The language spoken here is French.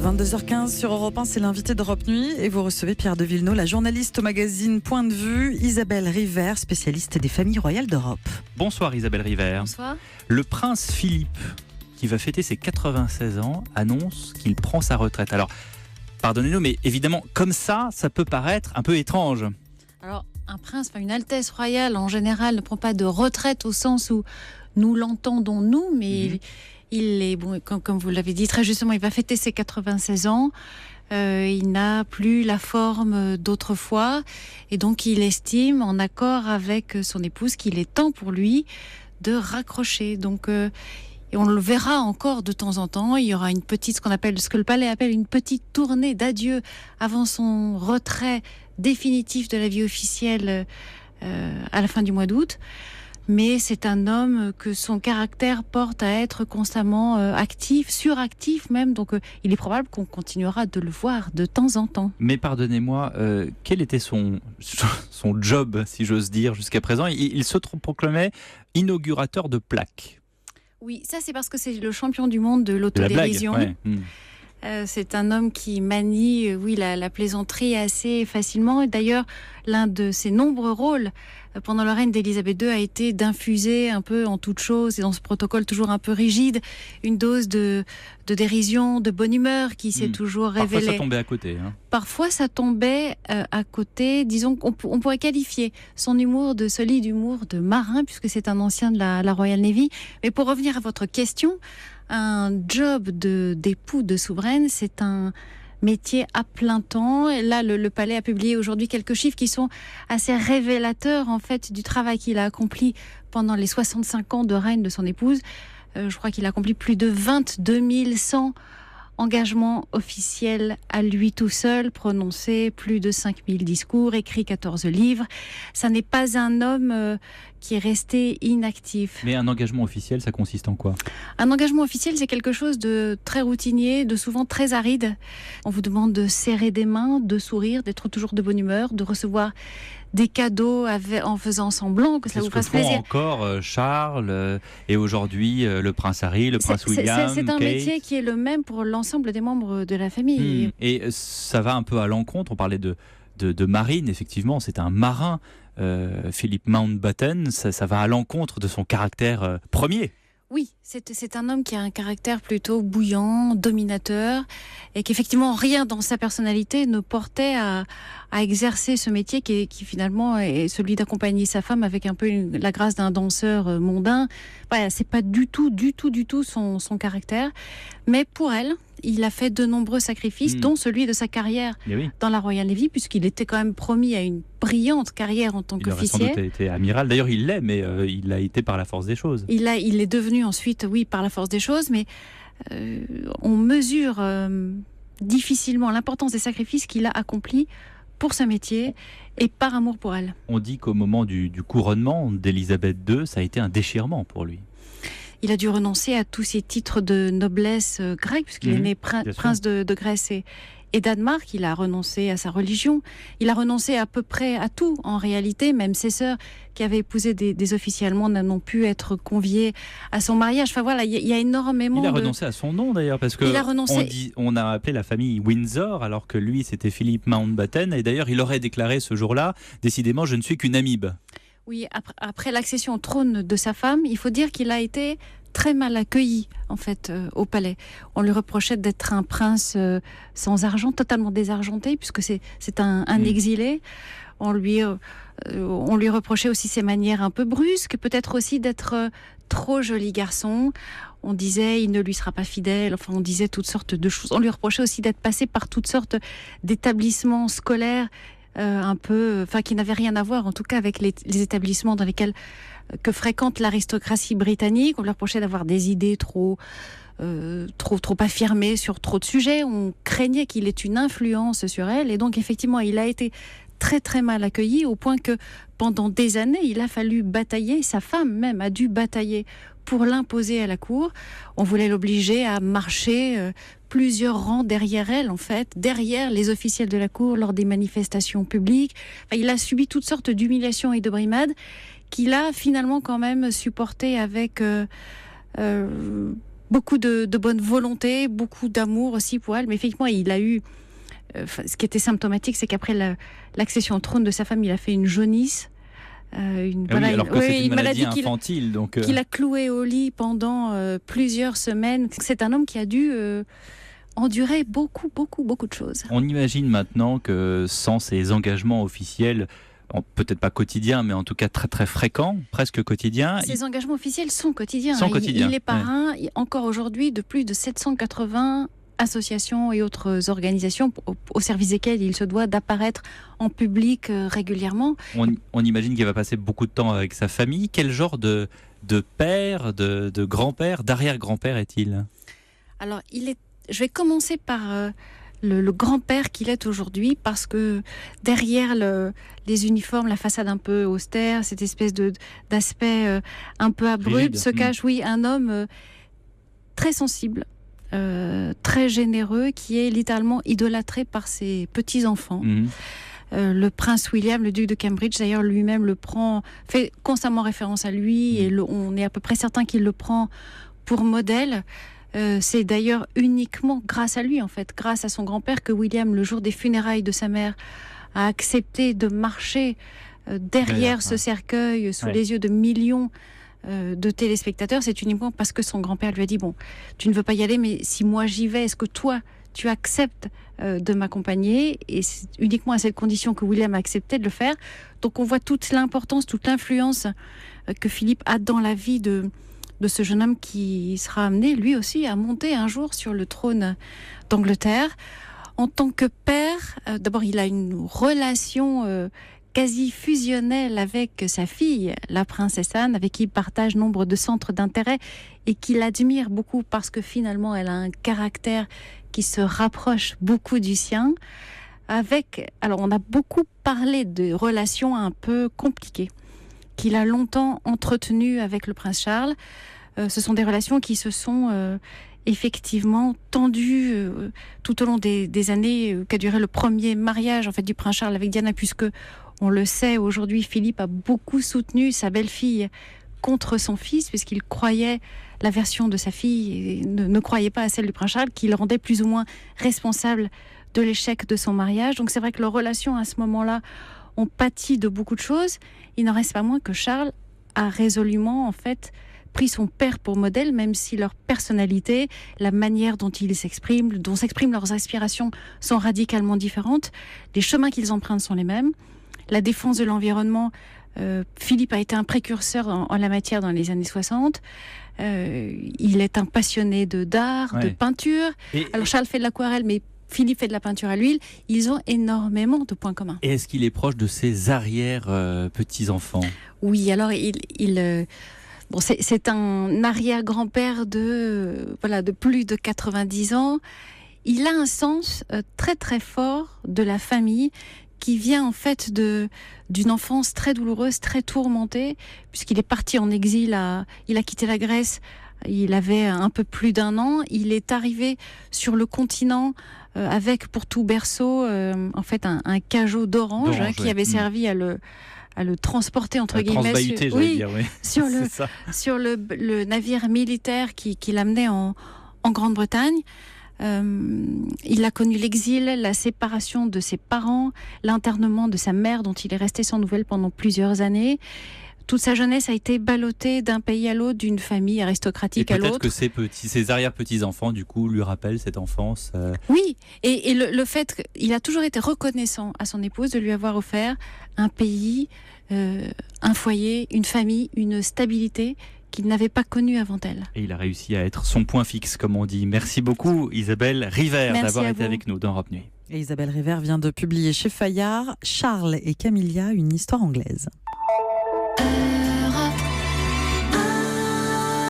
22h15 sur Europe 1, c'est l'invité d'Europe Nuit et vous recevez Pierre de Villeneuve, la journaliste au magazine Point de Vue, Isabelle River, spécialiste des familles royales d'Europe. Bonsoir Isabelle River. Bonsoir. Le prince Philippe, qui va fêter ses 96 ans, annonce qu'il prend sa retraite. Alors, pardonnez-nous, mais évidemment, comme ça peut paraître un peu étrange. Alors, un prince, une altesse royale, en général, ne prend pas de retraite au sens où nous l'entendons, nous, mais il est, bon, comme vous l'avez dit très justement, il va fêter ses 96 ans. Il n'a plus la forme d'autrefois. Et donc, il estime, en accord avec son épouse, qu'il est temps pour lui de raccrocher. Donc, et on le verra encore de temps en temps. Il y aura une petite, ce que le palais appelle une petite tournée d'adieu avant son retrait définitif de la vie officielle à la fin du mois d'août. Mais c'est un homme que son caractère porte à être constamment actif, suractif même. Donc il est probable qu'on continuera de le voir de temps en temps. Mais pardonnez-moi, quel était son job, si j'ose dire, jusqu'à présent? Il se proclamait inaugurateur de plaques. Oui, ça c'est parce que c'est le champion du monde de l'autodérision. C'est un homme qui manie la plaisanterie assez facilement. Et d'ailleurs, l'un de ses nombreux rôles pendant le règne d'Élisabeth II a été d'infuser un peu en toute chose, et dans ce protocole toujours un peu rigide, une dose de dérision, de bonne humeur qui s'est toujours révélée. Parfois ça tombait à côté. Parfois ça tombait à côté. Disons qu'on pourrait qualifier son humour de solide humour de marin, puisque c'est un ancien de la Royal Navy. Mais pour revenir à votre question, un job d'époux de souveraine, c'est un métier à plein temps. Et là, le palais a publié aujourd'hui quelques chiffres qui sont assez révélateurs en fait du travail qu'il a accompli pendant les 65 ans de règne de son épouse. Je crois qu'il a accompli plus de 22 100 engagements officiels à lui tout seul, prononcé plus de 5000 discours, écrit 14 livres. Ça n'est pas un homme qui est resté inactif. Mais un engagement officiel, ça consiste en quoi? Un engagement officiel, c'est quelque chose de très routinier, de souvent très aride. On vous demande de serrer des mains, de sourire, d'être toujours de bonne humeur, de recevoir des cadeaux en faisant semblant que ça vous fasse plaisir. C'est ce que font encore Charles et aujourd'hui le prince Harry, le prince William, c'est un métier qui est le même pour l'ensemble des membres de la famille. Et ça va un peu à l'encontre, on parlait de marine, effectivement, c'est un marin, Philippe Mountbatten, ça va à l'encontre de son caractère premier. Oui, c'est un homme qui a un caractère plutôt bouillant, dominateur, et qu'effectivement rien dans sa personnalité ne portait à exercer ce métier qui finalement est celui d'accompagner sa femme avec un peu la grâce d'un danseur mondain. Voilà, c'est pas du tout son caractère. Mais pour elle, il a fait de nombreux sacrifices, dont celui de sa carrière dans la Royal Navy, puisqu'il était quand même promis à une brillante carrière en tant qu'officier. Il aurait sans doute été amiral. D'ailleurs, il l'est, mais il l'a été par la force des choses. Il est devenu ensuite, par la force des choses, mais on mesure difficilement l'importance des sacrifices qu'il a accomplis pour ce métier et par amour pour elle. On dit qu'au moment du couronnement d'Élisabeth II, ça a été un déchirement pour lui. Il a dû renoncer à tous ses titres de noblesse grecque, puisqu'il est né prince de Grèce et Danemark. Il a renoncé à sa religion. Il a renoncé à peu près à tout, en réalité. Même ses sœurs, qui avaient épousé des officiers allemands, n'ont pu être conviées à son mariage. Enfin voilà, il y a énormément Il a renoncé à son nom, d'ailleurs, parce que on a appelé la famille Windsor, alors que lui, c'était Philippe Mountbatten. Et d'ailleurs, il aurait déclaré ce jour-là, décidément, je ne suis qu'une amibe. Oui, après l'accession au trône de sa femme, il faut dire qu'il a été très mal accueilli en fait au palais. On lui reprochait d'être un prince sans argent, totalement désargenté, puisque c'est un exilé. On lui reprochait aussi ses manières un peu brusques, peut-être aussi d'être trop joli garçon. On disait il ne lui sera pas fidèle. Enfin, on disait toutes sortes de choses. On lui reprochait aussi d'être passé par toutes sortes d'établissements scolaires qui n'avaient rien à voir, en tout cas, avec les établissements dans lesquels que fréquente l'aristocratie britannique. On lui reprochait d'avoir des idées trop affirmées sur trop de sujets. On craignait qu'il ait une influence sur elle, et donc effectivement, il a été très très mal accueilli, au point que pendant des années, il a fallu batailler. Sa femme même a dû batailler pour l'imposer à la cour. On voulait l'obliger à marcher plusieurs rangs derrière elle, en fait, derrière les officiels de la cour lors des manifestations publiques. Enfin, il a subi toutes sortes d'humiliations et de brimades qu'il a finalement quand même supporté avec beaucoup de bonne volonté, beaucoup d'amour aussi pour elle. Mais effectivement, il a eu... ce qui était symptomatique, c'est qu'après l'accession au trône de sa femme, il a fait une jaunisse. Alors que c'est une maladie infantile. Qu'il a cloué au lit pendant plusieurs semaines. C'est un homme qui a dû endurer beaucoup de choses. On imagine maintenant que sans ces engagements officiels, peut-être pas quotidiens, mais en tout cas très très fréquents, presque quotidiens. Ces engagements officiels sont quotidiens. Il est parrain, encore aujourd'hui, de plus de 780 associations et autres organisations au service desquelles il se doit d'apparaître en public régulièrement. On imagine qu'il va passer beaucoup de temps avec sa famille. Quel genre de père, de grand-père, d'arrière-grand-père est-il ? Alors, je vais commencer par le grand-père qu'il est aujourd'hui, parce que derrière les uniformes, la façade un peu austère, cette espèce d'aspect un peu abrupt, se cache, un homme très sensible, très généreux, qui est littéralement idolâtré par ses petits-enfants. Le prince William, le duc de Cambridge, d'ailleurs, lui-même fait constamment référence à lui, et on est à peu près certain qu'il le prend pour modèle. C'est d'ailleurs uniquement grâce à lui, en fait, grâce à son grand-père, que William, le jour des funérailles de sa mère, a accepté de marcher derrière ce cercueil, sous les yeux de millions de téléspectateurs. C'est uniquement parce que son grand-père lui a dit: bon, tu ne veux pas y aller, mais si moi j'y vais, est-ce que toi tu acceptes de m'accompagner? Et c'est uniquement à cette condition que William a accepté de le faire. Donc on voit toute l'importance, toute l'influence que Philippe a dans la vie de ce jeune homme, qui sera amené lui aussi à monter un jour sur le trône d'Angleterre. En tant que père, d'abord il a une relation quasi fusionnelle avec sa fille, la princesse Anne, avec qui il partage nombre de centres d'intérêt et qu'il admire beaucoup, parce que finalement elle a un caractère qui se rapproche beaucoup du sien. Alors on a beaucoup parlé de relations un peu compliquées qu'il a longtemps entretenues avec le prince Charles. Ce sont des relations qui se sont effectivement tendues tout au long des années qu'a duré le premier mariage, en fait, du prince Charles avec Diana, puisque on le sait aujourd'hui, Philippe a beaucoup soutenu sa belle-fille contre son fils, puisqu'il croyait la version de sa fille et ne croyait pas à celle du prince Charles, qui le rendait plus ou moins responsable de l'échec de son mariage. Donc c'est vrai que leurs relations à ce moment-là ont pâti de beaucoup de choses. Il n'en reste pas moins que Charles a résolument, en fait, pris son père pour modèle, même si leur personnalité, la manière dont ils s'expriment, dont s'expriment leurs aspirations, sont radicalement différentes. Les chemins qu'ils empruntent sont les mêmes. La défense de l'environnement, Philippe a été un précurseur en la matière dans les années 60. Il est un passionné d'art, de peinture. Alors Charles fait de l'aquarelle, mais Philippe fait de la peinture à l'huile. Ils ont énormément de points communs. Et est-ce qu'il est proche de ses arrière-petits-enfants ? Oui, alors c'est un arrière-grand-père de plus de 90 ans. Il a un sens très très fort de la famille, qui vient en fait d'une enfance très douloureuse, très tourmentée, puisqu'il est parti en exil, il a quitté la Grèce, il avait un peu plus d'1 an. Il est arrivé sur le continent avec pour tout berceau en fait un cajot d'orange qui avait servi à le transporter, entre guillemets, sur le navire militaire qui l'amenait en Grande-Bretagne. Il a connu l'exil, la séparation de ses parents, l'internement de sa mère, dont il est resté sans nouvelles pendant plusieurs années. Toute sa jeunesse a été ballottée d'un pays à l'autre, d'une famille aristocratique à l'autre. Peut-être que ses arrière-petits-enfants, du coup, lui rappellent cette enfance. Oui, et le fait qu'il a toujours été reconnaissant à son épouse de lui avoir offert un pays, un foyer, une famille, une stabilité qu'il n'avait pas connue avant elle. Et il a réussi à être son point fixe, comme on dit. Merci beaucoup, Isabelle River, d'avoir été avec nous dans Europe Nuit. Et Isabelle River vient de publier chez Fayard Charles et Camilla, une histoire anglaise.